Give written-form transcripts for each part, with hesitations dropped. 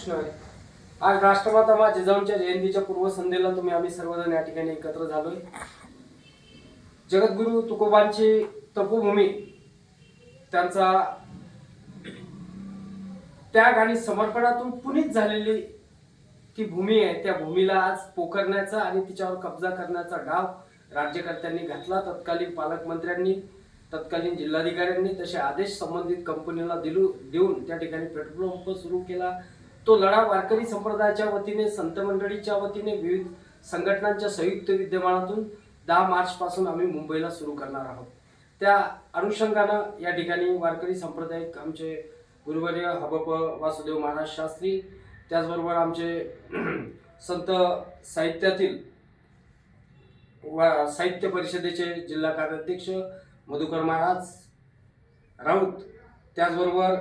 प्रश्न आहे। आज राष्ट्रमाता मा जिजाऊंच्या जयंतीच्या पूर्वसंध्येला आम्ही सर्वजण या ठिकाणी एकत्र झालोय। जगद्गुरु तुकोबांची तपोभूमी, त्यांचा त्याग आणि समर्पणातून पुनीत झालेली ती भूमी आहे। त्या भूमीला आज पोखरण्याचा आणि तिच्यावर कब्जा करण्याचा डाव राज्यकर्त्यांनी घातला। तत्कालीन पालकमंत्र्यांनी, तत्कालीन जिल्हाधिकाऱ्यांनी तसे आदेश संबंधित कंपनीला देऊन त्या ठिकाणी पेट्रोल पंप सुरू केला। तो लढा वारकरी संप्रदायाच्या वतीने, संत मंडळीच्या वतीने, विविध संघटनांच्या संयुक्त विद्यमानातून 10 मार्च पासून आम्ही मुंबईला सुरू करणार आहोत। त्या अनुषंगाने या ठिकाणी वारकरी संप्रदायिक आमचे गुरुवर्य हबप वासुदेव महाराज शास्त्री, त्याचबरोबर आमचे संत साहित्यातील साहित्य परिषदेचे जिल्हा कार्याध्यक्ष मधुकर महाराज राऊत, त्याचबरोबर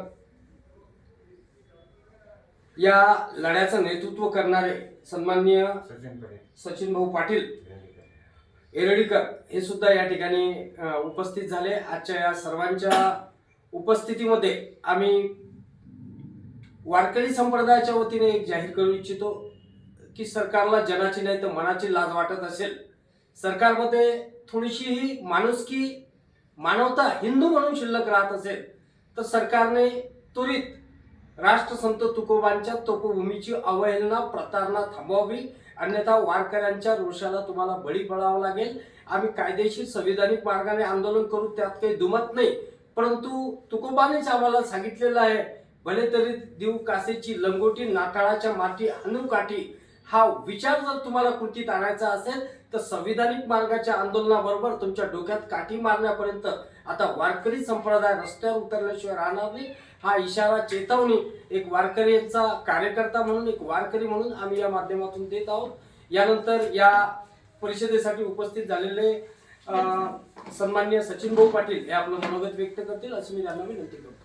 या लढ्याचं नेतृत्व करणारे सन्माननीय सचिन भाऊ पाटील एरळीकर हे सुद्धा या ठिकाणी उपस्थित झाले। आजच्या या सर्वांच्या उपस्थितीमध्ये आम्ही वारकरी संप्रदायाच्या वतीने एक जाहीर करू इच्छितो की सरकारला जनाची नाही तर मनाची लाज वाटत असेल, सरकारमध्ये थोडीशी माणुसकी, मानवता, हिंदू म्हणून शिल्लक राहत असेल तर सरकारने त्वरित राष्ट्रसंत तुकोबांच्या तपोभूमीची अवहेलना, प्रतारणा थांबवावी, अन्यथा वारकऱ्यांच्या रोषाला तुम्हाला बळी पडावं लागेल। आम्ही कायदेशीर संविधानिक मार्गाने आंदोलन करू, त्यात काही दुमत नाही, परंतु तुकोबानेच आम्हाला सांगितलेलं आहे, भले तरी देऊ कासेची लंगोटी, नाताळाच्या माती आणू काठी। हा विचार जर तुम्हाला कृतीत आणायचा असेल तर संविधानिक मार्गाच्या आंदोलनाबरोबर तुमच्या डोक्यात काठी मारण्यापर्यंत आता वारकरी संप्रदाय रस्त्यावर उतरल्याशिवाय राहणार नाही। हा इशारा, चेतावणी एक वारकरीचा कार्यकर्ता म्हणून, एक वारकरी म्हणून आम्ही या माध्यमातून देत आहोत। यानंतर या परिषदेसाठी उपस्थित झालेले सन्माननीय सचिन भाऊ पाटील हे आपलं मनोगत व्यक्त करतील अशी मी त्यांना विनंती करतो।